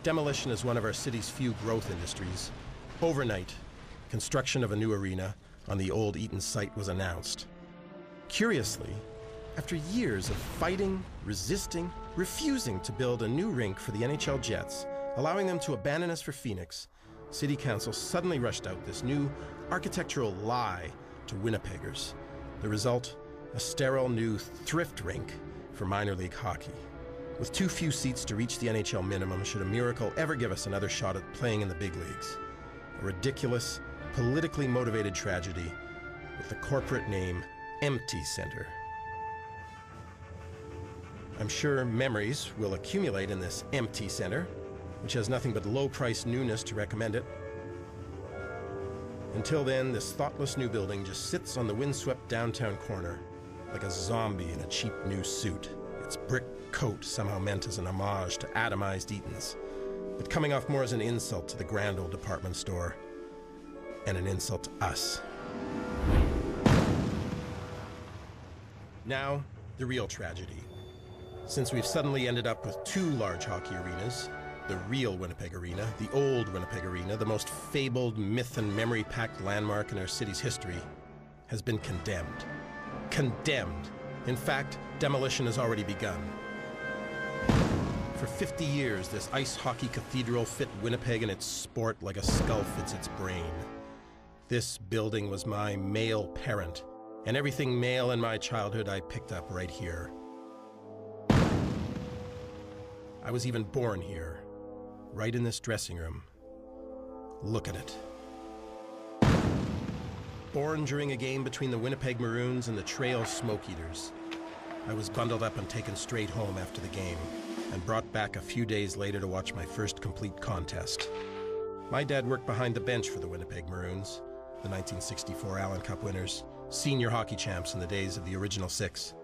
Demolition is one of our city's few growth industries. Overnight, construction of a new arena on the old Eaton site was announced. Curiously, after years of fighting, resisting, refusing to build a new rink for the NHL Jets, allowing them to abandon us for Phoenix, City Council suddenly rushed out this new architectural lie to Winnipeggers. The result, a sterile new thrift rink for minor league hockey. With too few seats to reach the NHL minimum should a miracle ever give us another shot at playing in the big leagues. A ridiculous, politically motivated tragedy with the corporate name Empty Center. I'm sure memories will accumulate in this empty center, which has nothing but low-price newness to recommend it. Until then, this thoughtless new building just sits on the windswept downtown corner like a zombie in a cheap new suit. Its brick coat somehow meant as an homage to atomized Eatons, but coming off more as an insult to the grand old department store and an insult to us. Now, the real tragedy. Since we've suddenly ended up with two large hockey arenas, the real Winnipeg Arena, the old Winnipeg Arena, the most fabled myth and memory-packed landmark in our city's history, has been condemned. Condemned. In fact, demolition has already begun. For 50 years, this ice hockey cathedral fit Winnipeg and its sport like a skull fits its brain. This building was my male parent, and everything male in my childhood I picked up right here. I was even born here, right in this dressing room. Look at it. Born during a game between the Winnipeg Maroons and the Trail Smoke Eaters. I was bundled up and taken straight home after the game, and brought back a few days later to watch my first complete contest. My dad worked behind the bench for the Winnipeg Maroons, the 1964 Allen Cup winners, senior hockey champs in the days of the original six,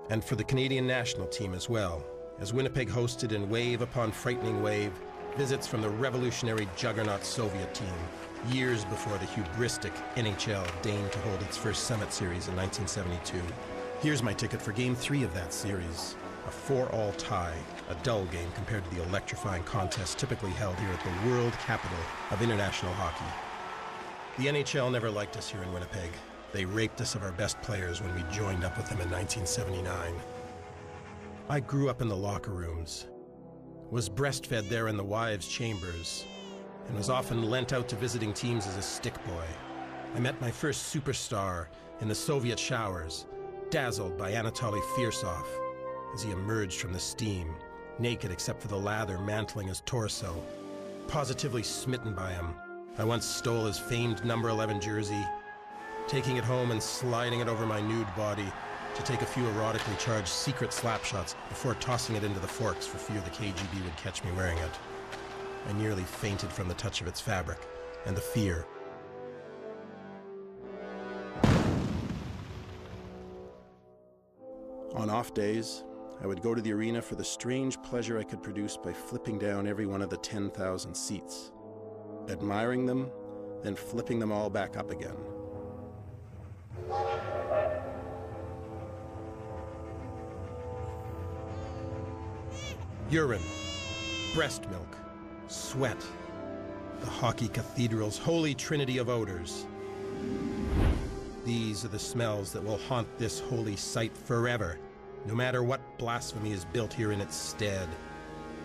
and for the Canadian national team as well, as Winnipeg hosted in wave upon frightening wave visits from the revolutionary juggernaut Soviet team, years before the hubristic NHL deigned to hold its first Summit Series in 1972. Here's my ticket for Game 3 of that series, a 4-all tie, a dull game compared to the electrifying contest typically held here at the world capital of international hockey. The NHL never liked us here in Winnipeg. They raped us of our best players when we joined up with them in 1979. I grew up in the locker rooms, was breastfed there in the wives' chambers, and was often lent out to visiting teams as a stick boy. I met my first superstar in the Soviet showers, dazzled by Anatoly Firsov as he emerged from the steam, naked except for the lather mantling his torso. Positively smitten by him, I once stole his famed number 11 jersey, taking it home and sliding it over my nude body to take a few erotically charged secret slap shots before tossing it into the forks for fear the KGB would catch me wearing it. I nearly fainted from the touch of its fabric and the fear. On off days, I would go to the arena for the strange pleasure I could produce by flipping down every one of the 10,000 seats, admiring them, then flipping them all back up again. Urine, breast milk, sweat, the hockey cathedral's holy trinity of odors. These are the smells that will haunt this holy site forever, no matter what blasphemy is built here in its stead.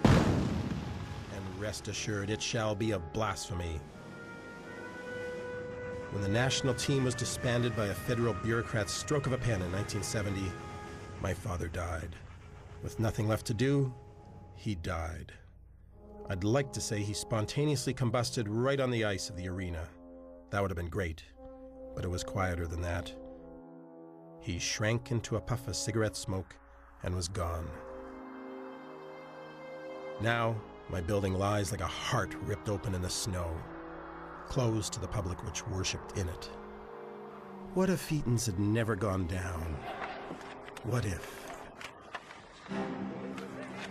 And rest assured, it shall be a blasphemy. When the national team was disbanded by a federal bureaucrat's stroke of a pen in 1970, my father died. With nothing left to do, he died. I'd like to say he spontaneously combusted right on the ice of the arena. That would have been great, but it was quieter than that. He shrank into a puff of cigarette smoke and was gone. Now, my building lies like a heart ripped open in the snow, closed to the public which worshipped in it. What if Eaton's had never gone down? What if?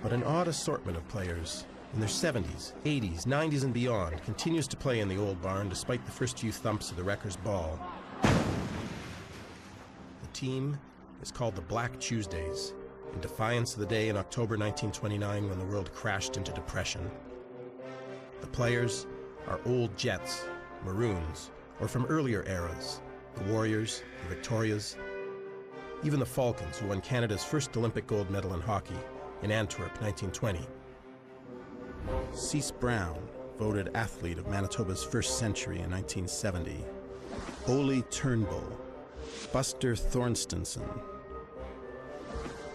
But an odd assortment of players in their 70s, 80s, 90s, and beyond continues to play in the old barn despite the first few thumps of the Wrecker's ball. The team is called the Black Tuesdays, in defiance of the day in October 1929 when the world crashed into depression. The players are old Jets, Maroons, or from earlier eras, the Warriors, the Victorias, even the Falcons, who won Canada's first Olympic gold medal in hockey in Antwerp, 1920. Cease Brown, voted Athlete of Manitoba's first century in 1970. Ole Turnbull, Buster Thorstenson,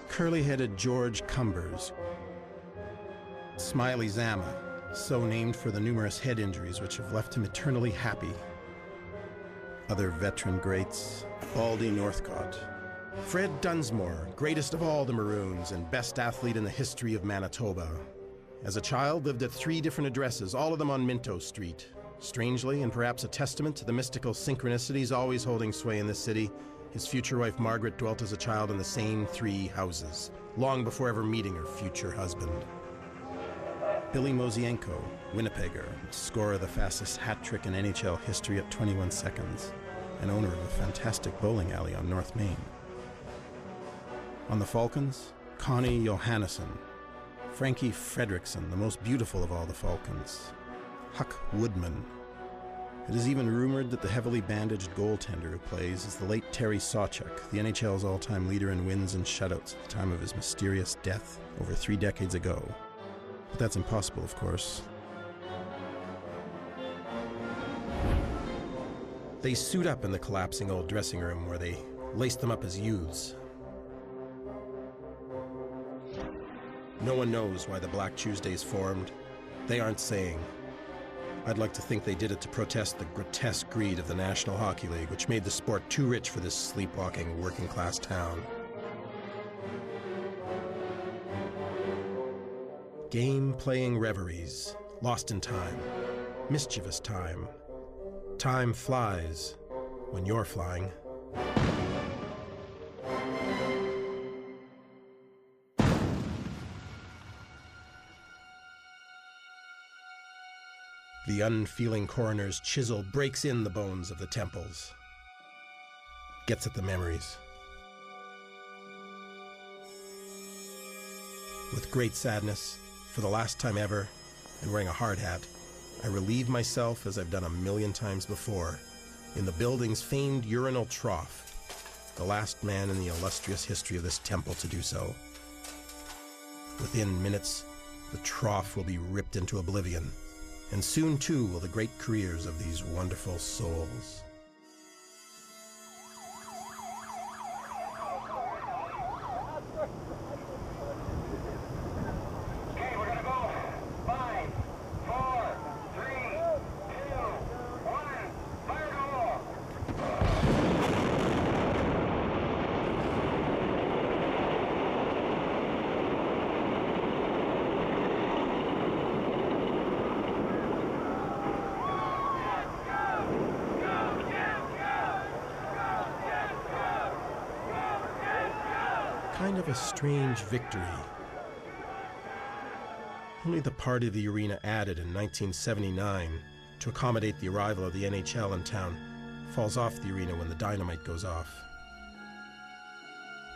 curly-headed George Cumbers, Smiley Zama, so named for the numerous head injuries which have left him eternally happy. Other veteran greats, Baldy Northcott, Fred Dunsmore, greatest of all the Maroons and best athlete in the history of Manitoba. As a child, lived at 3 different addresses, all of them on Minto Street. Strangely, and perhaps a testament to the mystical synchronicities always holding sway in this city, his future wife Margaret dwelt as a child in the same 3 houses, long before ever meeting her future husband. Billy Mosienko, Winnipegger, scorer of the fastest hat trick in NHL history at 21 seconds, and owner of a fantastic bowling alley on North Main. On the Falcons, Connie Johannesson, Frankie Fredrickson, the most beautiful of all the Falcons, Huck Woodman. It is even rumored that the heavily bandaged goaltender who plays is the late Terry Sawchuk, the NHL's all-time leader in wins and shutouts at the time of his mysterious death over 3 decades ago. But that's impossible, of course. They suit up in the collapsing old dressing room where they laced them up as youths. No one knows why the Black Tuesdays formed. They aren't saying. I'd like to think they did it to protest the grotesque greed of the National Hockey League, which made the sport too rich for this sleepwalking, working-class town. Game-playing reveries, lost in time, mischievous time. Time flies when you're flying. The unfeeling coroner's chisel breaks in the bones of the temples, gets at the memories. With great sadness, for the last time ever, and wearing a hard hat, I relieve myself, as I've done a million times before, in the building's famed urinal trough, the last man in the illustrious history of this temple to do so. Within minutes, the trough will be ripped into oblivion, and soon too will the great careers of these wonderful souls. Kind of a strange victory. Only the part of the arena added in 1979 to accommodate the arrival of the NHL in town falls off the arena when the dynamite goes off.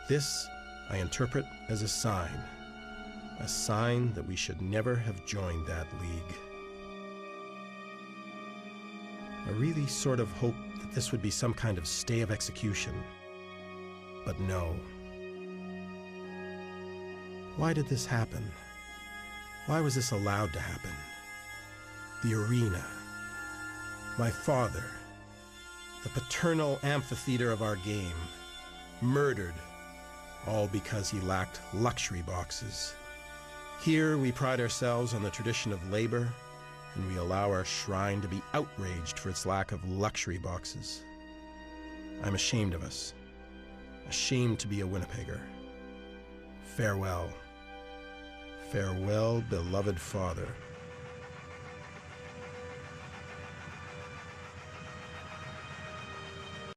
This I interpret as a sign that we should never have joined that league. I really sort of hoped that this would be some kind of stay of execution, but no. Why did this happen? Why was this allowed to happen? The arena. My father. The paternal amphitheater of our game. Murdered. All because he lacked luxury boxes. Here we pride ourselves on the tradition of labor, and we allow our shrine to be outraged for its lack of luxury boxes. I'm ashamed of us. Ashamed to be a Winnipegger. Farewell. Farewell, beloved father.